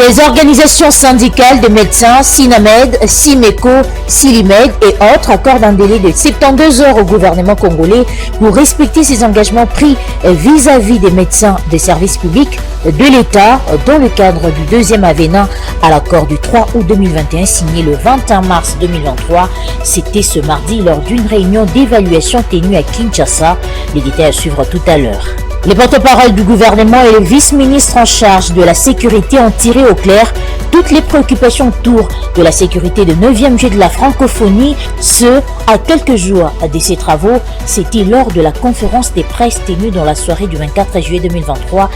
Les organisations syndicales de médecins, Sinamed, Simeco, Silimed et autres accordent un délai de 72 heures au gouvernement congolais pour respecter ses engagements pris vis-à-vis des médecins des services publics de l'État dans le cadre du deuxième avenant à l'accord du 3 août 2021 signé le 21 mars 2023. C'était ce mardi lors d'une réunion d'évaluation tenue à Kinshasa. Les détails à suivre tout à l'heure. Les porte-paroles du gouvernement et le vice-ministre en charge de la sécurité ont tiré au clair toutes les préoccupations autour de la sécurité de 9e Jeu de la francophonie, ce, à quelques jours de ces travaux. C'était lors de la conférence des presses tenue dans la soirée du 24 juillet 2023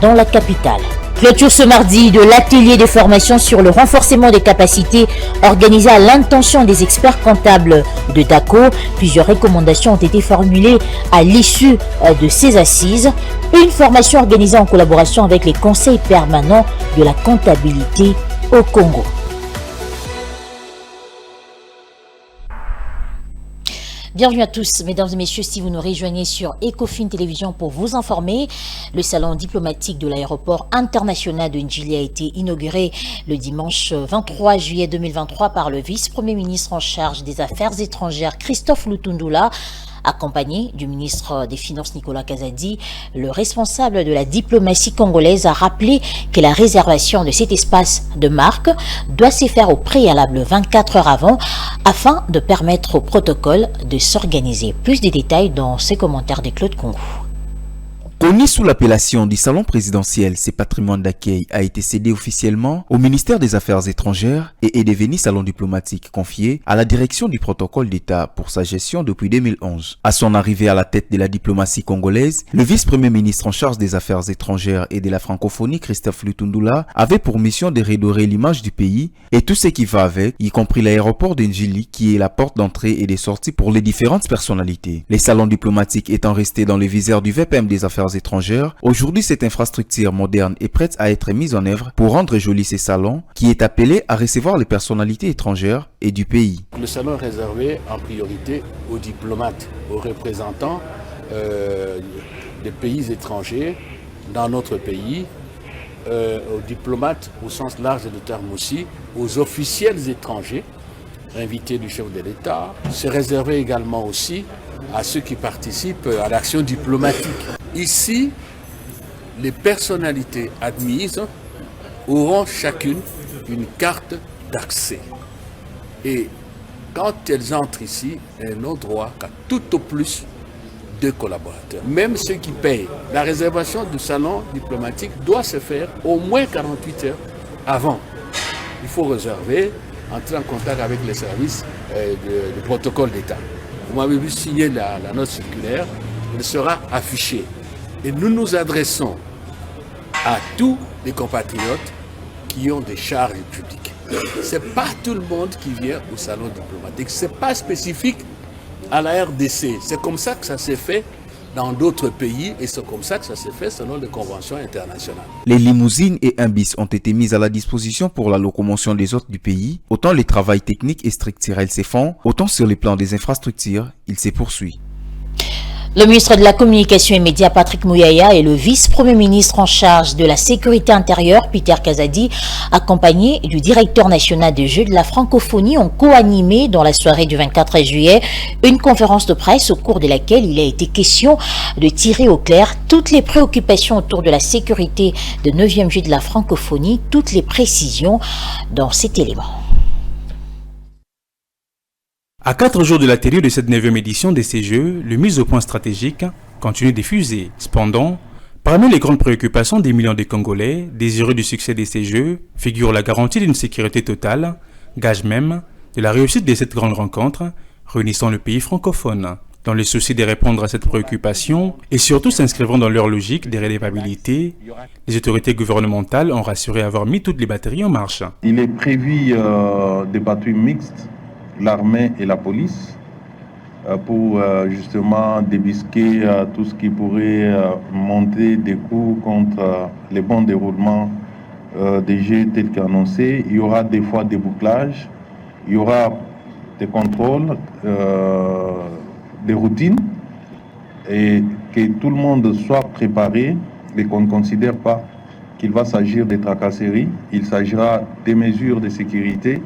dans la capitale. Clôture ce mardi de l'atelier de formation sur le renforcement des capacités organisé à l'intention des experts comptables de DACO. Plusieurs recommandations ont été formulées à l'issue de ces assises. Une formation organisée en collaboration avec les conseils permanents de la comptabilité au Congo. Bienvenue à tous, mesdames et messieurs, si vous nous rejoignez sur Ecofin Télévision pour vous informer. Le salon diplomatique de l'aéroport international de Njili a été inauguré le dimanche 23 juillet 2023 par le vice-premier ministre en charge des Affaires étrangères Christophe Lutundula. Accompagné du ministre des Finances Nicolas Kazadi, le responsable de la diplomatie congolaise a rappelé que la réservation de cet espace de marque doit se faire au préalable 24 heures avant afin de permettre au protocole de s'organiser. Plus de détails dans ces commentaires de Claude Congo. Connu sous l'appellation du Salon présidentiel, ce patrimoine d'accueil a été cédé officiellement au ministère des Affaires étrangères et est devenu salon diplomatique confié à la direction du protocole d'État pour sa gestion depuis 2011. À son arrivée à la tête de la diplomatie congolaise, le vice-premier ministre en charge des Affaires étrangères et de la francophonie, Christophe Lutundula, avait pour mission de redorer l'image du pays et tout ce qui va avec, y compris l'aéroport de Njili qui est la porte d'entrée et de sortie pour les différentes personnalités. Les salons diplomatiques étant restés dans le viseur du VPM des Affaires étrangères, aujourd'hui cette infrastructure moderne est prête à être mise en œuvre pour rendre joli ces salons qui est appelé à recevoir les personnalités étrangères et du pays. Le salon est réservé en priorité aux diplomates, aux représentants des pays étrangers dans notre pays, aux diplomates au sens large du terme aussi, aux officiels étrangers, invités du chef de l'État. C'est réservé également aussi à ceux qui participent à l'action diplomatique. Ici, les personnalités admises auront chacune une carte d'accès. Et quand elles entrent ici, elles n'ont droit qu'à tout au plus 2 collaborateurs. Même ceux qui payent, la réservation du salon diplomatique doit se faire au moins 48 heures avant. Il faut réserver, entrer en contact avec les services du protocole d'État. Vous m'avez vu signer la note circulaire, elle sera affichée. Et nous nous adressons à tous les compatriotes qui ont des charges publiques. Ce n'est pas tout le monde qui vient au salon diplomatique. Ce n'est pas spécifique à la RDC. C'est comme ça que ça s'est fait dans d'autres pays et c'est comme ça que ça s'est fait selon les conventions internationales. Les limousines et un bus ont été mises à la disposition pour la locomotion des hôtes du pays. Autant les travaux techniques et structurels se font, autant sur les plans des infrastructures, il se poursuit. Le ministre de la Communication et Médias, Patrick Mouyaya, et le vice-premier ministre en charge de la sécurité intérieure, Peter Kazadi, accompagné du directeur national des Jeux de la francophonie, ont co-animé dans la soirée du 24 juillet une conférence de presse au cours de laquelle il a été question de tirer au clair toutes les préoccupations autour de la sécurité de 9e Jeux de la francophonie, toutes les précisions dans cet élément. À 4 jours de la tenue de cette 9e édition de ces Jeux, le mise au point stratégique continue de fuser. Cependant, parmi les grandes préoccupations des millions de Congolais désireux du succès de ces Jeux figure la garantie d'une sécurité totale, gage même de la réussite de cette grande rencontre réunissant le pays francophone. Dans le souci de répondre à cette préoccupation et surtout s'inscrivant dans leur logique de redevabilité, les autorités gouvernementales ont rassuré avoir mis toutes les batteries en marche. Il est prévu des batteries mixtes, l'armée et la police, pour justement débusquer tout ce qui pourrait monter des coups contre les bons déroulements des jeux tels qu'annoncés. Il y aura des fois des bouclages, il y aura des contrôles, des routines, et que tout le monde soit préparé et qu'on ne considère pas qu'il va s'agir des tracasseries, il s'agira des mesures de sécurité,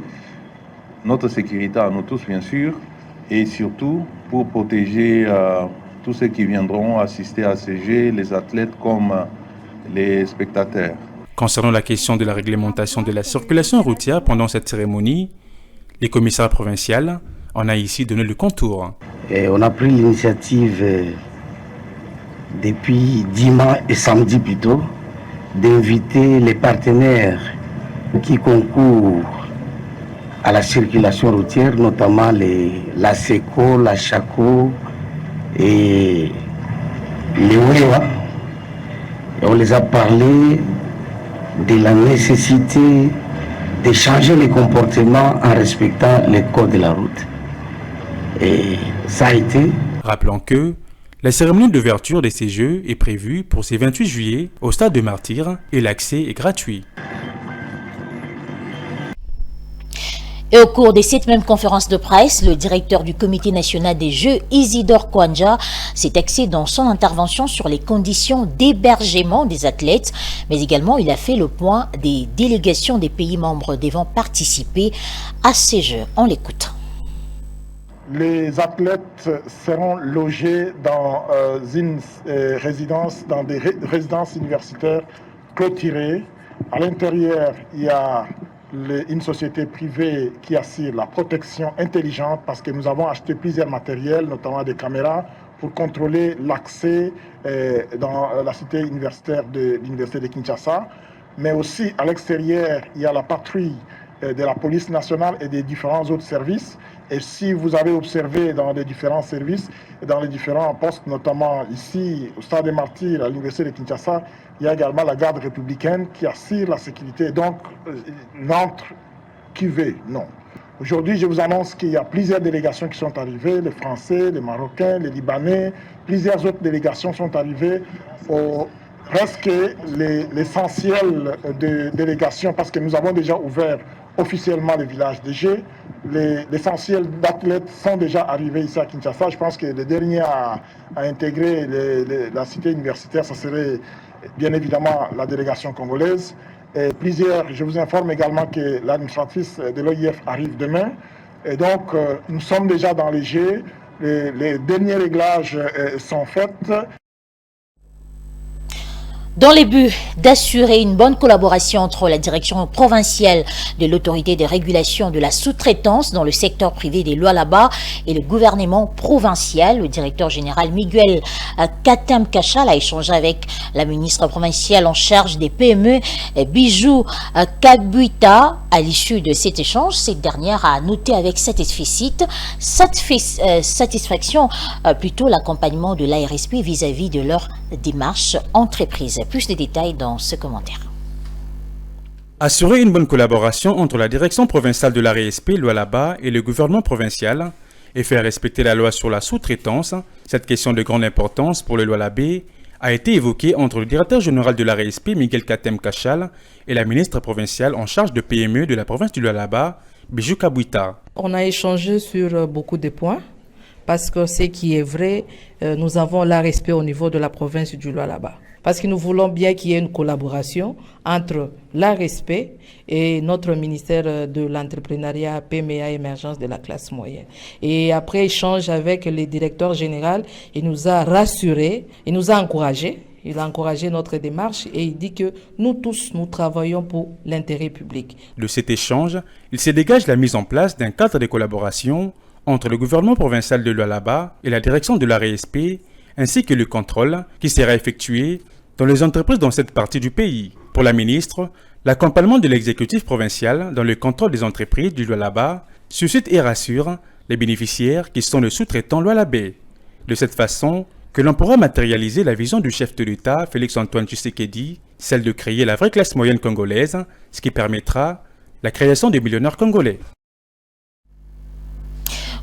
notre sécurité à nous tous bien sûr, et surtout pour protéger tous ceux qui viendront assister à ces Jeux, les athlètes comme les spectateurs. Concernant la question de la réglementation de la circulation routière pendant cette cérémonie, les commissaires provinciaux en a ici donné le contour. Et on a pris l'initiative depuis dimanche et samedi plutôt d'inviter les partenaires qui concourent à la circulation routière, notamment la SECO, la CHACO et les OEA. Et on les a parlé de la nécessité de changer les comportements en respectant les codes de la route. Et ça a été. Rappelons que la cérémonie d'ouverture de ces Jeux est prévue pour ce 28 juillet au stade de Martyrs et l'accès est gratuit. Et au cours de cette même conférence de presse, le directeur du Comité national des Jeux, Isidore Kwanja, s'est axé dans son intervention sur les conditions d'hébergement des athlètes, mais également il a fait le point des délégations des pays membres devant participer à ces Jeux. On l'écoute. Les athlètes seront logés dans une résidence, dans des résidences universitaires clôturées. À l'intérieur, il y a une société privée qui assure la protection intelligente parce que nous avons acheté plusieurs matériels, notamment des caméras, pour contrôler l'accès dans la cité universitaire de l'Université de Kinshasa. Mais aussi à l'extérieur, il y a la patrouille de la police nationale et des différents autres services. Et si vous avez observé dans les différents services et dans les différents postes, notamment ici au Stade des Martyrs à l'Université de Kinshasa, il y a également la garde républicaine qui assure la sécurité. Donc, n'entre qui veut, non. Aujourd'hui, je vous annonce qu'il y a plusieurs délégations qui sont arrivées, les Français, les Marocains, les Libanais, plusieurs autres délégations sont arrivées presque l'essentiel des délégations parce que nous avons déjà ouvert officiellement le village des Jeux. L'essentiel d'athlètes sont déjà arrivés ici à Kinshasa. Je pense que le dernier à intégrer la cité universitaire, ça serait bien évidemment la délégation congolaise. Et je vous informe également que l'administratrice de l'OIF arrive demain. Et donc, nous sommes déjà dans les Jeux. Les derniers réglages sont faits. Dans le but d'assurer une bonne collaboration entre la direction provinciale de l'autorité de régulation de la sous-traitance dans le secteur privé des Lualaba et le gouvernement provincial, le directeur général Miguel Katem Kachal a échangé avec la ministre provinciale en charge des PME, Bijou Kabuita. À l'issue de cet échange, cette dernière a noté avec satisfaction plutôt l'accompagnement de l'ARSP vis-à-vis de leur démarche entreprise. Plus de détails dans ce commentaire. Assurer une bonne collaboration entre la direction provinciale de l'ARSP, Lualaba, et le gouvernement provincial et faire respecter la loi sur la sous-traitance, cette question de grande importance pour le Lualabé a été évoquée entre le directeur général de l'ARSP, Miguel Katem Kachal, et la ministre provinciale en charge de PME de la province du Lualaba, Bijou Kabuita. On a échangé sur beaucoup de points. Parce que ce qui est vrai, nous avons l'ARSP au niveau de la province du Lualaba. Parce que nous voulons bien qu'il y ait une collaboration entre l'ARSP et notre ministère de l'entrepreneuriat, PMA, émergence de la classe moyenne. Et après échange avec le directeur général, il nous a rassurés, il nous a encouragés. Il a encouragé notre démarche et il dit que nous tous, nous travaillons pour l'intérêt public. De cet échange, il se dégage la mise en place d'un cadre de collaboration entre le gouvernement provincial de Lualaba et la direction de l'ARSP, ainsi que le contrôle qui sera effectué dans les entreprises dans cette partie du pays. Pour la ministre, l'accompagnement de l'exécutif provincial dans le contrôle des entreprises du Lualaba suscite et rassure les bénéficiaires qui sont les sous-traitants lualabais. De cette façon, que l'on pourra matérialiser la vision du chef de l'État, Félix-Antoine Tshisekedi, celle de créer la vraie classe moyenne congolaise, ce qui permettra la création des millionnaires congolais.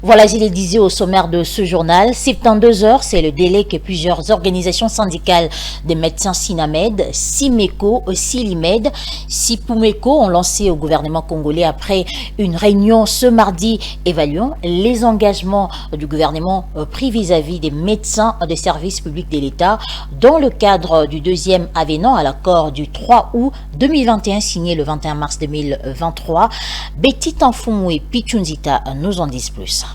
Voilà, je le disais au sommaire de ce journal, 72 heures, c'est le délai que plusieurs organisations syndicales des médecins SINAMED, SIMECO, SILIMED, SIPUMECO ont lancé au gouvernement congolais après une réunion ce mardi évaluant les engagements du gouvernement pris vis-à-vis des médecins des services publics de l'État dans le cadre du deuxième avenant à l'accord du 3 août 2021 signé le 21 mars 2023. Betty Tanfou et Pichunzita nous en disent plus.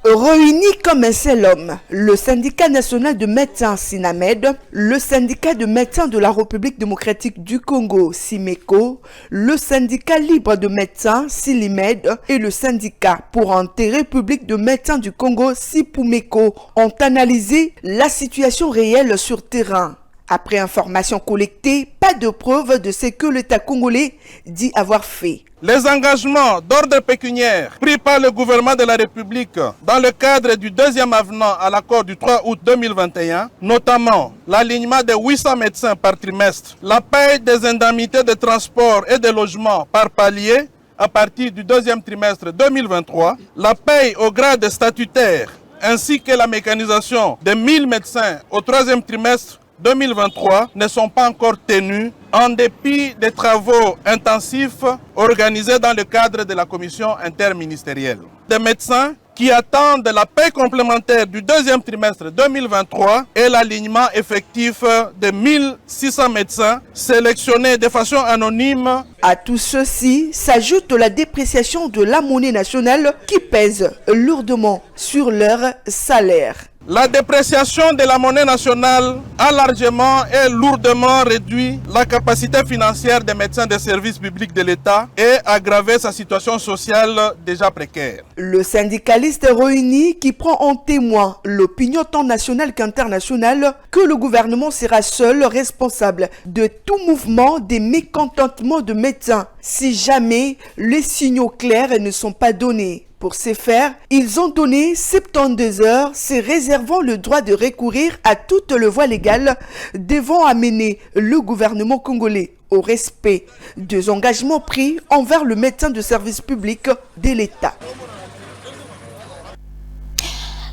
Réunis comme un seul homme, le syndicat national de médecins SINAMED, le syndicat de médecins de la République démocratique du Congo SIMECO, le syndicat libre de médecins SILIMED et le syndicat pour intérêt public de médecins du Congo SIPUMECO ont analysé la situation réelle sur terrain. Après information collectée, pas de preuve de ce que l'État congolais dit avoir fait. Les engagements d'ordre pécuniaire pris par le gouvernement de la République dans le cadre du deuxième avenant à l'accord du 3 août 2021, notamment l'alignement de 800 médecins par trimestre, la paie des indemnités de transport et de logement par palier à partir du deuxième trimestre 2023, la paie au grade statutaire ainsi que la mécanisation de 1000 médecins au troisième trimestre 2023 ne sont pas encore tenus en dépit des travaux intensifs organisés dans le cadre de la commission interministérielle. Des médecins qui attendent la paie complémentaire du deuxième trimestre 2023 et l'alignement effectif de 1600 médecins sélectionnés de façon anonyme. À tout ceci s'ajoute la dépréciation de la monnaie nationale qui pèse lourdement sur leur salaire. La dépréciation de la monnaie nationale a largement et lourdement réduit la capacité financière des médecins des services publics de l'État et aggravé sa situation sociale déjà précaire. Le syndicaliste réuni qui prend en témoin l'opinion tant nationale qu'internationale que le gouvernement sera seul responsable de tout mouvement des mécontentements de médecins si jamais les signaux clairs ne sont pas donnés. Pour ce faire, ils ont donné 72 heures, se réservant le droit de recourir à toute les voies légales devant amener le gouvernement congolais au respect des engagements pris envers le médecin de service public de l'État.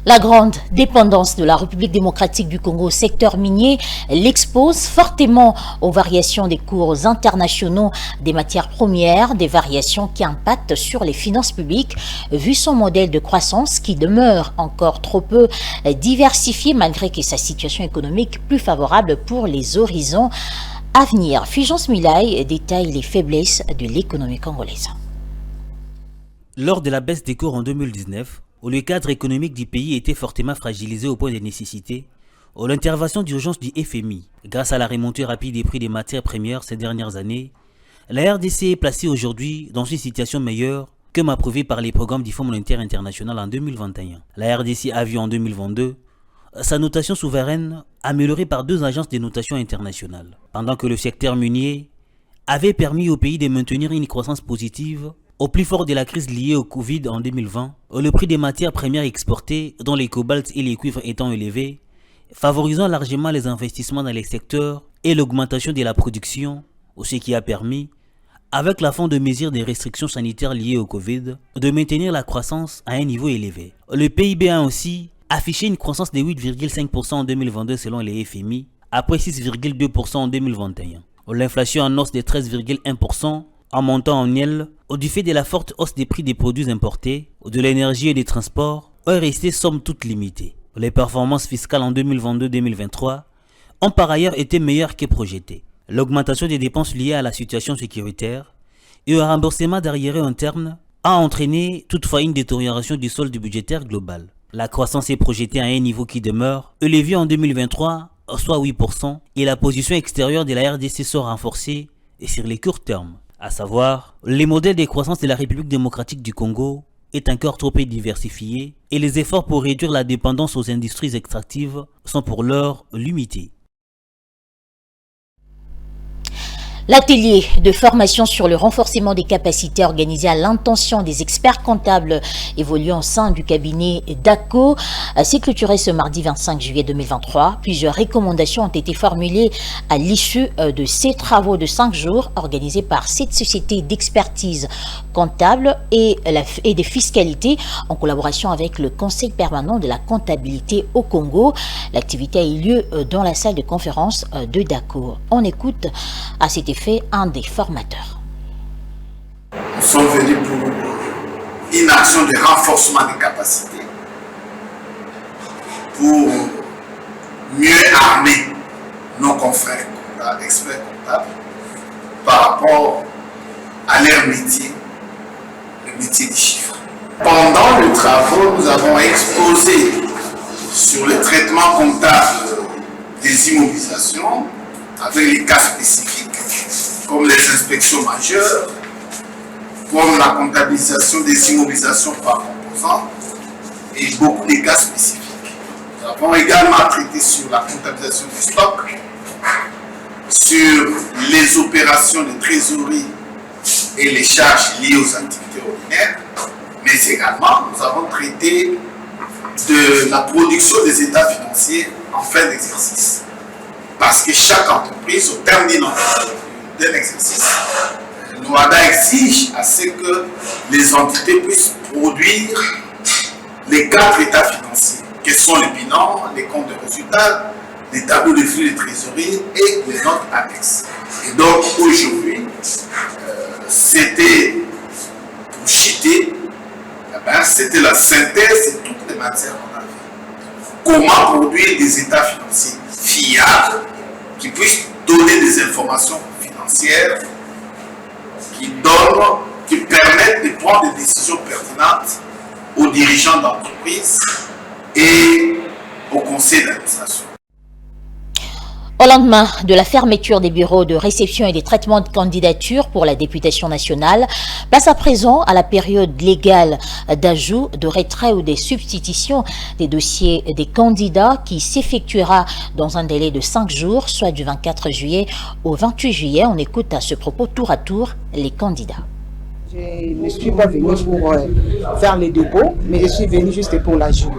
La grande dépendance de la République démocratique du Congo au secteur minier l'expose fortement aux variations des cours internationaux des matières premières, des variations qui impactent sur les finances publiques, vu son modèle de croissance qui demeure encore trop peu diversifié malgré que sa situation économique plus favorable pour les horizons à venir. Fulgence Milay détaille les faiblesses de l'économie congolaise. Lors de la baisse des cours en 2019, où le cadre économique du pays était fortement fragilisé au point de nécessité, l'intervention d'urgence du FMI, grâce à la remontée rapide des prix des matières premières ces dernières années, la RDC est placée aujourd'hui dans une situation meilleure que approuvée par les programmes du Fonds monétaire international en 2021. La RDC a vu en 2022 sa notation souveraine améliorée par 2 agences de notation internationales, pendant que le secteur minier avait permis au pays de maintenir une croissance positive. Au plus fort de la crise liée au Covid en 2020, le prix des matières premières exportées, dont les cobaltes et les cuivres étant élevés, favorisant largement les investissements dans les secteurs et l'augmentation de la production, ce qui a permis, avec la fin de mesures des restrictions sanitaires liées au Covid, de maintenir la croissance à un niveau élevé. Le PIB a aussi affiché une croissance de 8,5% en 2022 selon les FMI, après 6,2% en 2021. L'inflation en hausse de 13,1%, en montant en miel, du fait de la forte hausse des prix des produits importés, de l'énergie et des transports, est restée somme toute limitée. Les performances fiscales en 2022-2023 ont par ailleurs été meilleures que projetées. L'augmentation des dépenses liées à la situation sécuritaire et au remboursement d'arriérés internes a entraîné toutefois une détérioration du solde budgétaire global. La croissance est projetée à un niveau qui demeure élevé en 2023, soit 8%, et la position extérieure de la RDC sera renforcée et sur les courts termes. À savoir, les modèles de croissance de la République démocratique du Congo est encore trop peu diversifié et les efforts pour réduire la dépendance aux industries extractives sont pour l'heure limités. L'atelier de formation sur le renforcement des capacités organisé à l'intention des experts comptables évoluant au sein du cabinet DACO s'est clôturé ce mardi 25 juillet 2023. Plusieurs recommandations ont été formulées à l'issue de ces travaux de 5 jours organisés par cette société d'expertise comptable et des fiscalités en collaboration avec le Conseil permanent de la comptabilité au Congo. L'activité a eu lieu dans la salle de conférence de DACO. On écoute à cet effet un des formateurs. Nous sommes venus pour une action de renforcement des capacités, pour mieux armer nos confrères comptables, experts comptables, par rapport à leur métier, le métier des chiffres. Pendant les travaux, nous avons exposé sur le traitement comptable des immobilisations avec les cas spécifiques, comme les inspections majeures, comme la comptabilisation des immobilisations par composants et beaucoup de cas spécifiques. Nous avons également traité sur la comptabilisation du stock, sur les opérations de trésorerie et les charges liées aux activités ordinaires, mais également nous avons traité de la production des états financiers en fin d'exercice. Parce que chaque entreprise, au terme d'un exercice, l'OADA exige à ce que les entités puissent produire les 4 états financiers, que sont les bilans, les comptes de résultats, les tableaux de flux de trésorerie et les notes annexes. Et donc aujourd'hui, c'était pour citer, c'était la synthèse de toutes les matières qu'on avait. Comment produire des états financiers fiables qui puissent donner des informations financières qui permettent de prendre des décisions pertinentes aux dirigeants d'entreprise et au conseil d'administration. Au lendemain de la fermeture des bureaux de réception et des traitements de candidatures pour la députation nationale, place à présent à la période légale d'ajout, de retrait ou de substitution des dossiers des candidats qui s'effectuera dans un délai de 5 jours, soit du 24 juillet au 28 juillet. On écoute à ce propos tour à tour les candidats. Je ne suis pas venu pour faire les dépôts, mais je suis venu juste pour l'ajout.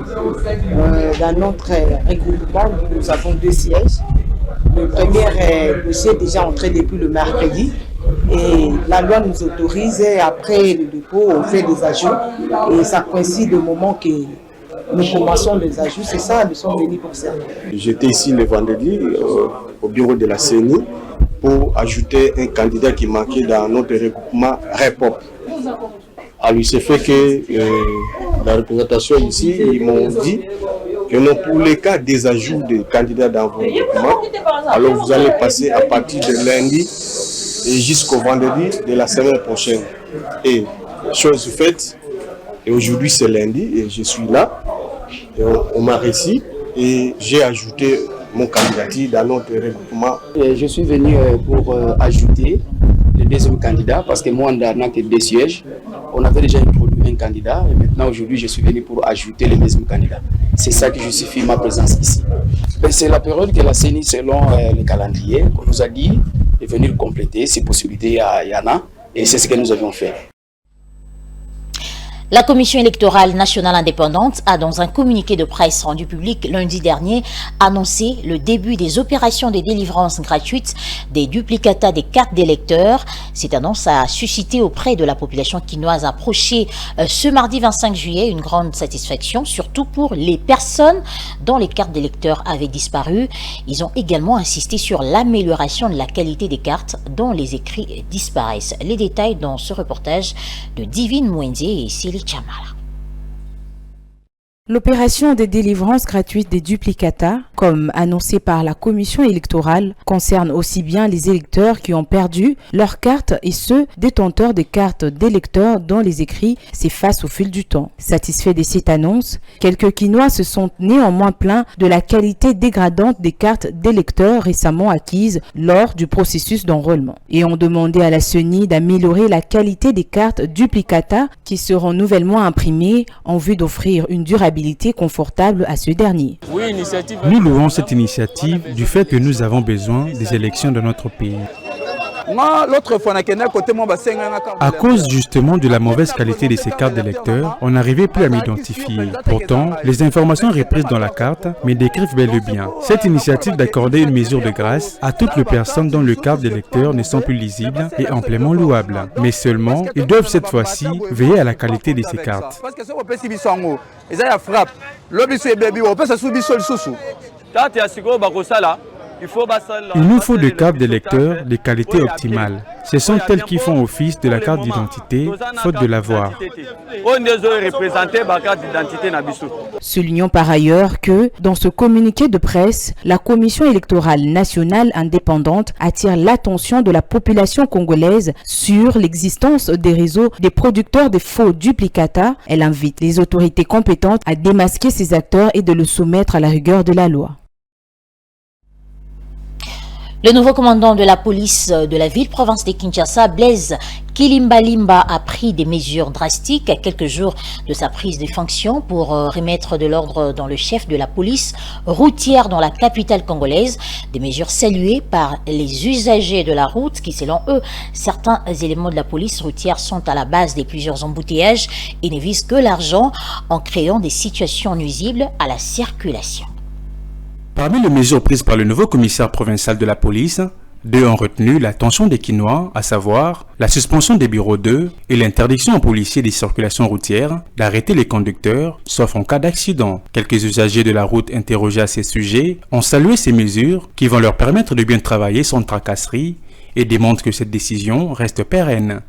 Dans notre regroupement, nous avons 2 sièges. Le premier dossier est déjà entré depuis le mercredi et la loi nous autorise, après le dépôt, on fait des ajouts et ça coïncide au moment que nous commençons les ajouts. C'est ça, nous sommes venus pour ça. J'étais ici le vendredi au bureau de la CENI pour ajouter un candidat qui manquait dans notre regroupement REPOP. Alors il s'est fait que la représentation ici, ils m'ont dit que non, pour les cas des ajouts des candidats dans vos documents, alors vous allez passer à partir de lundi et jusqu'au vendredi de la semaine prochaine. Et chose faite, et aujourd'hui c'est lundi et je suis là, et on m'a réussi et j'ai ajouté mon candidature dans notre regroupement. Je suis venu pour ajouter le deuxième candidat parce que moi, on n'a que 2 sièges. On avait déjà introduit un candidat et maintenant aujourd'hui je suis venu pour ajouter le deuxième candidat. C'est ça qui justifie ma présence ici. C'est la période que la CENI, selon le calendrier, qu'on nous a dit de venir compléter. Ces possibilités, il y en a et c'est ce que nous avions fait. La Commission électorale nationale indépendante a, dans un communiqué de presse rendu public lundi dernier, annoncé le début des opérations de délivrance gratuite des duplicata des cartes d'électeurs. Cette annonce a suscité auprès de la population quinoise approchée ce mardi 25 juillet une grande satisfaction, surtout pour les personnes dont les cartes d'électeurs avaient disparu. Ils ont également insisté sur l'amélioration de la qualité des cartes dont les écrits disparaissent. Les détails dans ce reportage de Divine Mouenze et Sili Chamala. L'opération de délivrance gratuite des duplicata, comme annoncé par la commission électorale, concerne aussi bien les électeurs qui ont perdu leur carte et ceux détenteurs des cartes d'électeurs dont les écrits s'effacent au fil du temps. Satisfaits de cette annonce, quelques Quinois se sont néanmoins plaints de la qualité dégradante des cartes d'électeurs récemment acquises lors du processus d'enrôlement et ont demandé à la CENI d'améliorer la qualité des cartes duplicata qui seront nouvellement imprimées en vue d'offrir une durabilité confortable à ce dernier. Nous louons cette initiative du fait que nous avons besoin des élections dans notre pays. À cause justement de la mauvaise qualité de ces cartes d'électeurs, on n'arrivait plus à m'identifier. Pourtant, les informations reprises dans la carte me décrivent bel et bien. Cette initiative d'accorder une mesure de grâce à toutes les personnes dont le cartes d'électeurs ne sont plus lisibles est amplement louable. Mais seulement, ils doivent cette fois-ci veiller à la qualité de ces cartes. Il nous faut des cartes d'électeurs de qualité optimale. Ce sont elles qui font office de la carte d'identité, faute de l'avoir. Soulignons par ailleurs que, dans ce communiqué de presse, la Commission électorale nationale indépendante attire l'attention de la population congolaise sur l'existence des réseaux des producteurs de faux duplicata. Elle invite les autorités compétentes à démasquer ces acteurs et de le soumettre à la rigueur de la loi. Le nouveau commandant de la police de la ville-province de Kinshasa, Blaise Kilimbalimba, a pris des mesures drastiques à quelques jours de sa prise de fonction pour remettre de l'ordre dans le chef de la police routière dans la capitale congolaise. Des mesures saluées par les usagers de la route qui, selon eux, certains éléments de la police routière sont à la base de plusieurs embouteillages et ne visent que l'argent en créant des situations nuisibles à la circulation. Parmi les mesures prises par le nouveau commissaire provincial de la police, 2 ont retenu l'attention des Quinois, à savoir la suspension des bureaux 2 et l'interdiction aux policiers des circulations routières d'arrêter les conducteurs, sauf en cas d'accident. Quelques usagers de la route interrogés à ces sujets ont salué ces mesures qui vont leur permettre de bien travailler sans tracasserie et démontrent que cette décision reste pérenne.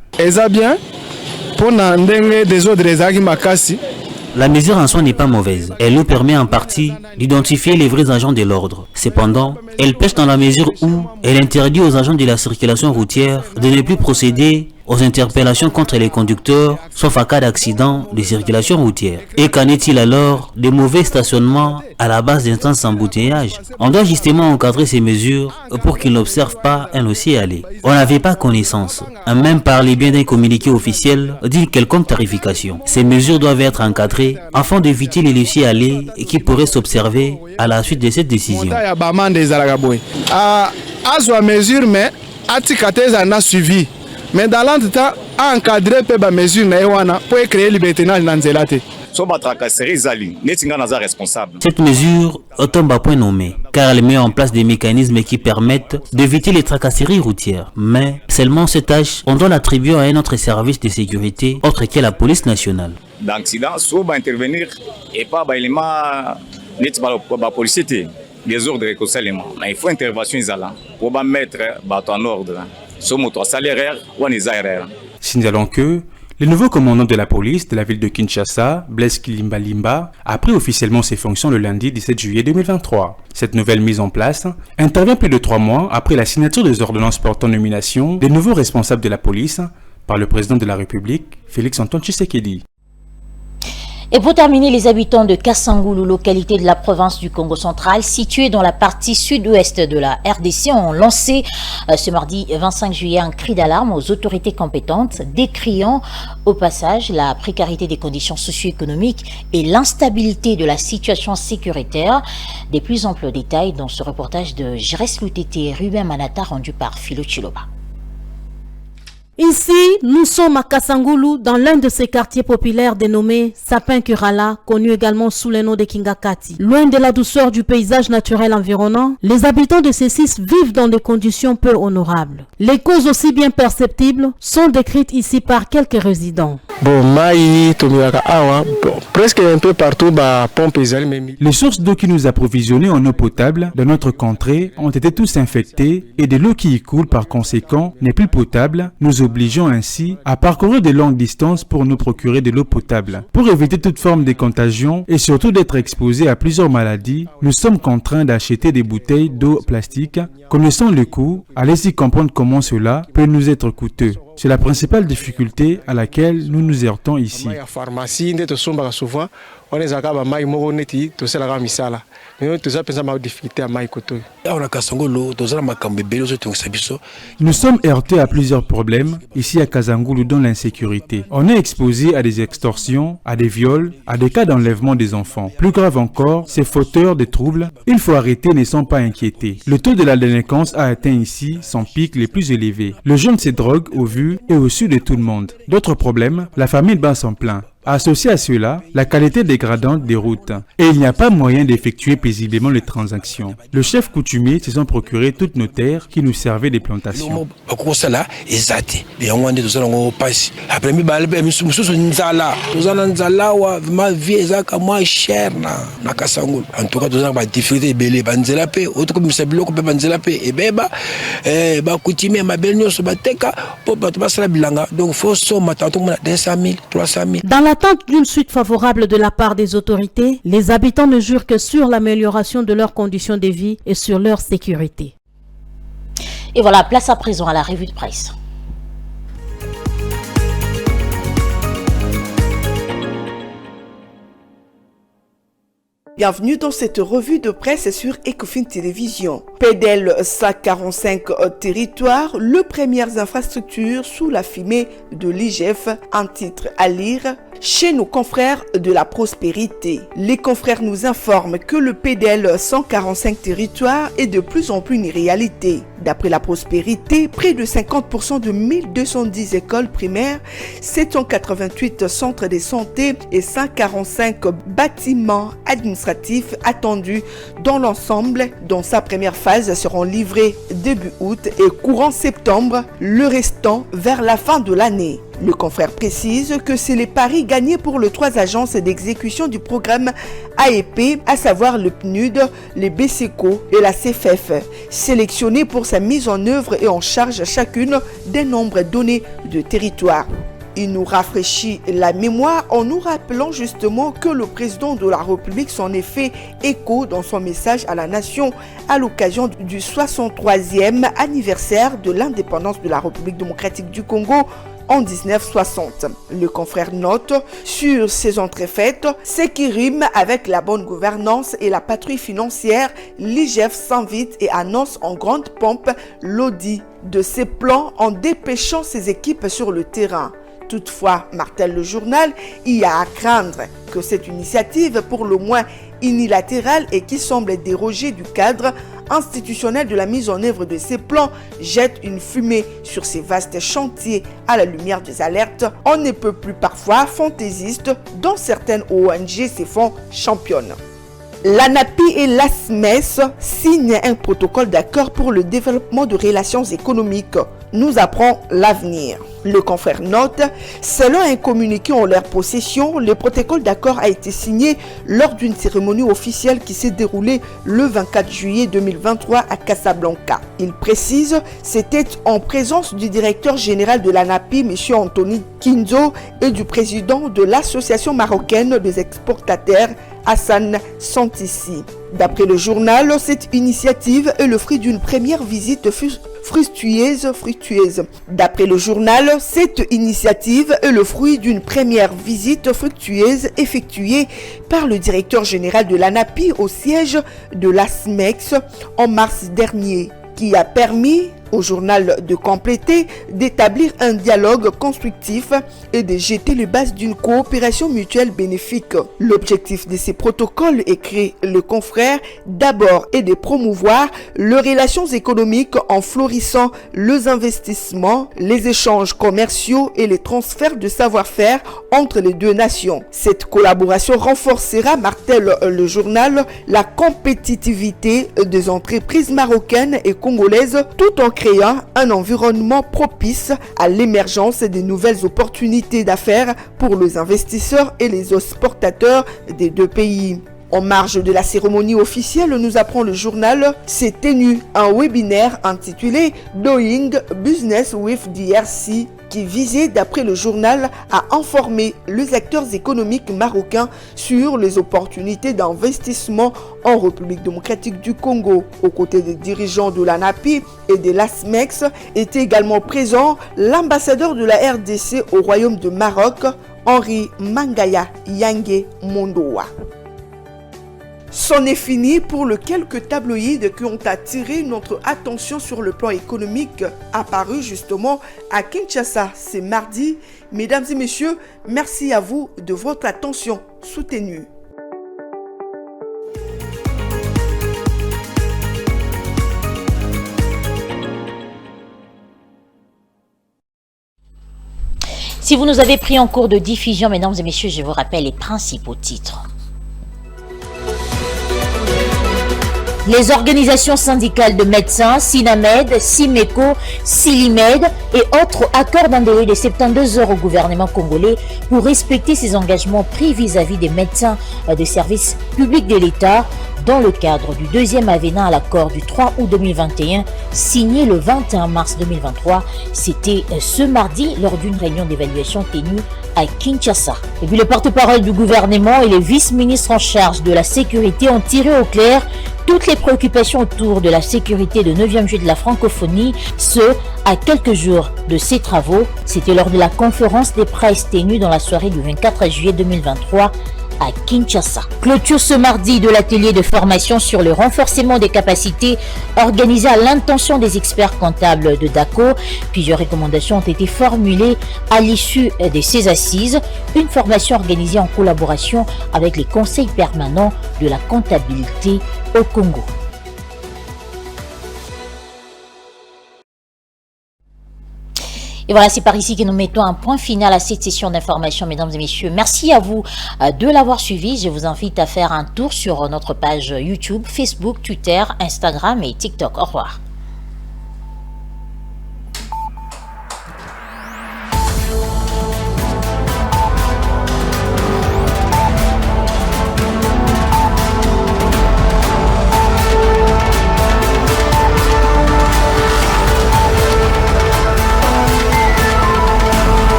La mesure en soi n'est pas mauvaise. Elle nous permet en partie d'identifier les vrais agents de l'ordre. Cependant, elle pêche dans la mesure où elle interdit aux agents de la circulation routière de ne plus procéder aux interpellations contre les conducteurs, sauf en cas d'accident de circulation routière. Et qu'en est-il alors des mauvais stationnements à la base d'instances embouteillage? On doit justement encadrer ces mesures pour qu'ils n'observent pas un dossier aller. On n'avait pas connaissance, même par les biens d'un communiqué officiel, d'une quelconque tarification. Ces mesures doivent être encadrées afin d'éviter les dossiers aller qui pourraient s'observer à la suite de cette décision. Mais dans l'entretemps, encadrer les mesures pour créer liberté dans l'anzelate. Cette mesure tombe à point nommé, car elle met en place des mécanismes qui permettent d'éviter les tracasseries routières. Mais seulement cette tâche, on doit l'attribuer à un autre service de sécurité, autre que la police nationale. D'accident, soit intervenir et pas la police, les ordres écossaises. Mais il faut intervention pour mettre en ordre. Signalons que le nouveau commandant de la police de la ville de Kinshasa, Blaise Kilimbalimba, a pris officiellement ses fonctions le lundi 17 juillet 2023. Cette nouvelle mise en place intervient plus de 3 mois après la signature des ordonnances portant nomination des nouveaux responsables de la police par le président de la République, Félix Antoine Tshisekedi. Et pour terminer, les habitants de Kassangoulou, localité de la province du Congo central, située dans la partie sud-ouest de la RDC, ont lancé ce mardi 25 juillet un cri d'alarme aux autorités compétentes, décriant au passage la précarité des conditions socio-économiques et l'instabilité de la situation sécuritaire. Des plus amples détails dans ce reportage de Jérès Loutete et Ruben Manata rendu par Philo Chiloba. Ici, nous sommes à Kassangoulou, dans l'un de ces quartiers populaires dénommés Sapin-Kurala, connu également sous le nom de Kingakati. Loin de la douceur du paysage naturel environnant, les habitants de ces 6 vivent dans des conditions peu honorables. Les causes aussi bien perceptibles sont décrites ici par quelques résidents. Presque un peu partout, pompe. Les sources d'eau qui nous approvisionnaient en eau potable dans notre contrée ont été tous infectées et de l'eau qui y coule par conséquent n'est plus potable. Nous obligeons ainsi à parcourir de longues distances pour nous procurer de l'eau potable. Pour éviter toute forme de contagion et surtout d'être exposés à plusieurs maladies, nous sommes contraints d'acheter des bouteilles d'eau plastique. Connaissant le coût, allez-y comprendre comment cela peut nous être coûteux. C'est la principale difficulté à laquelle nous nous heurtons ici. Nous sommes heurtés à plusieurs problèmes ici à Kazangulu dans l'insécurité. On est exposé à des extorsions, à des viols, à des cas d'enlèvement des enfants. Plus grave encore, ces fauteurs de troubles, il faut arrêter, ne sont pas inquiétés. Le taux de la délinquance a atteint ici son pic les plus élevés. Le jeune se drogue au vu et au su de tout le monde. D'autres problèmes, la famille bat son plein. Associé à cela, la qualité dégradante des routes. Et il n'y a pas moyen d'effectuer paisiblement les transactions. Le chef coutumier se sont procuré toutes nos terres qui nous servaient des plantations. Dans l'attente d'une suite favorable de la part des autorités, les habitants ne jurent que sur l'amélioration de leurs conditions de vie et sur leur sécurité. Et voilà, place à présent à la revue de presse. Bienvenue dans cette revue de presse sur Ecofin Télévision. PDL 145 territoires, les premières infrastructures sous la fumée de l'IGF, un titre à lire chez nos confrères de la prospérité. Les confrères nous informent que le PDL 145 territoires est de plus en plus une réalité. D'après la prospérité, près de 50% de 1210 écoles primaires, 788 centres de santé et 145 bâtiments administratifs attendus dans l'ensemble. Dans sa première phase seront livrés début août et courant septembre, le restant vers la fin de l'année. Le confrère précise que c'est les paris gagnés pour les 3 agences d'exécution du programme AEP, à savoir le PNUD, les BCECO et la CFF, sélectionnés pour sa mise en œuvre et en charge chacune d'un nombre donné de territoires. Il nous rafraîchit la mémoire en nous rappelant justement que le président de la République s'en est fait écho dans son message à la nation à l'occasion du 63e anniversaire de l'indépendance de la République démocratique du Congo en 1960. Le confrère note sur ces entrefaites ce qui rime avec la bonne gouvernance et la patrouille financière. L'IGF s'invite et annonce en grande pompe l'audit de ses plans en dépêchant ses équipes sur le terrain. Toutefois, martèle le journal, il y a à craindre que cette initiative, pour le moins unilatérale et qui semble déroger du cadre institutionnel de la mise en œuvre de ces plans, jette une fumée sur ces vastes chantiers à la lumière des alertes. On ne peut plus parfois fantaisiste dont certaines ONG se font championnes. L'ANAPI et l'ASMES signent un protocole d'accord pour le développement de relations économiques. Nous apprend l'avenir. Le confrère note, selon un communiqué en leur possession, le protocole d'accord a été signé lors d'une cérémonie officielle qui s'est déroulée le 24 juillet 2023 à Casablanca. Il précise, c'était en présence du directeur général de l'ANAPI, M. Anthony Kinzo, et du président de l'association marocaine des exportateurs, Hassan Santissi. D'après le journal, cette initiative est le fruit d'une première visite fructueuse. D'après le journal, cette initiative est le fruit d'une première visite fructueuse effectuée par le directeur général de l'ANAPI au siège de l'ASMEX en mars dernier, qui a permis au journal de compléter, d'établir un dialogue constructif et de jeter les bases d'une coopération mutuelle bénéfique. L'objectif de ces protocoles, écrit le confrère, d'abord est de promouvoir les relations économiques en florissant les investissements, les échanges commerciaux et les transferts de savoir-faire entre les deux nations. Cette collaboration renforcera, martèle le journal, la compétitivité des entreprises marocaines et congolaises tout en créant un environnement propice à l'émergence des nouvelles opportunités d'affaires pour les investisseurs et les exportateurs des deux pays. En marge de la cérémonie officielle, nous apprend le journal, s'est tenu un webinaire intitulé Doing Business with DRC qui visait, d'après le journal, à informer les acteurs économiques marocains sur les opportunités d'investissement en République démocratique du Congo. Aux côtés des dirigeants de l'ANAPI et de l'ASMEX était également présent l'ambassadeur de la RDC au Royaume de Maroc, Henri Mangaya Yange Mondoa. C'en est fini pour le quelques tabloïds qui ont attiré notre attention sur le plan économique, apparu justement à Kinshasa ce mardi. Mesdames et messieurs, merci à vous de votre attention soutenue. Si vous nous avez pris en cours de diffusion, mesdames et messieurs, je vous rappelle les principaux titres. Les organisations syndicales de médecins, SINAMED, SIMECO, SILIMED et autres accordent un délai de 72 heures au gouvernement congolais pour respecter ses engagements pris vis-à-vis des médecins des services publics de l'État dans le cadre du deuxième avenant à l'accord du 3 août 2021 signé le 21 mars 2023. C'était ce mardi lors d'une réunion d'évaluation tenue à Kinshasa. Et puis le porte-parole du gouvernement et les vice-ministres en charge de la sécurité ont tiré au clair toutes les préoccupations autour de la sécurité de 9e juillet de la francophonie, ce, à quelques jours de ces travaux. C'était lors de la conférence des presse tenue dans la soirée du 24 juillet 2023 à Kinshasa. Clôture ce mardi de l'atelier de formation sur le renforcement des capacités organisé à l'intention des experts comptables de DACO. Plusieurs recommandations ont été formulées à l'issue de ces assises. Une formation organisée en collaboration avec les conseils permanents de la comptabilité au Congo. Et voilà, c'est par ici que nous mettons un point final à cette session d'information, mesdames et messieurs. Merci à vous de l'avoir suivi. Je vous invite à faire un tour sur notre page YouTube, Facebook, Twitter, Instagram et TikTok. Au revoir.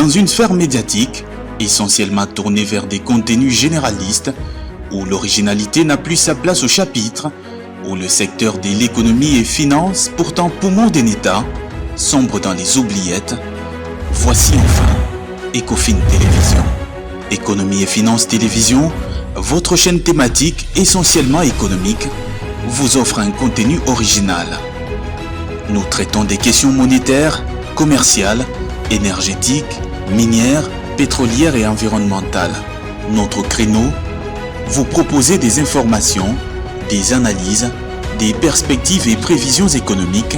Dans une sphère médiatique, essentiellement tournée vers des contenus généralistes, où l'originalité n'a plus sa place au chapitre, où le secteur de l'économie et finance, pourtant poumon d'un État, sombre dans les oubliettes, voici enfin Ecofin Télévision. Économie et finance télévision, votre chaîne thématique essentiellement économique, vous offre un contenu original. Nous traitons des questions monétaires, commerciales, énergétiques, minières, pétrolières et environnementales. Notre créneau, vous proposer des informations, des analyses, des perspectives et prévisions économiques.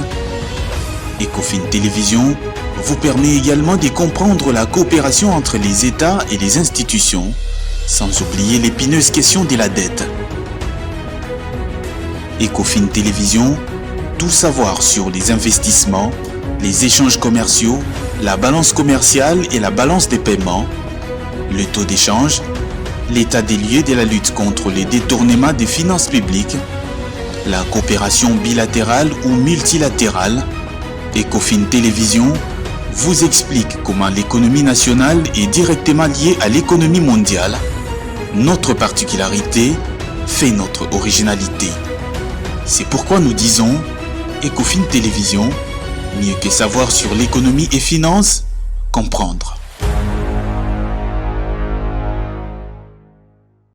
Ecofin Télévision vous permet également de comprendre la coopération entre les États et les institutions, sans oublier l'épineuse question de la dette. Ecofin Télévision, tout savoir sur les investissements, les échanges commerciaux, la balance commerciale et la balance des paiements, le taux d'échange, l'état des lieux de la lutte contre les détournements des finances publiques, la coopération bilatérale ou multilatérale. Ecofin Télévision vous explique comment l'économie nationale est directement liée à l'économie mondiale. Notre particularité fait notre originalité. C'est pourquoi nous disons Ecofin Télévision, mieux que savoir sur l'économie et finances, comprendre.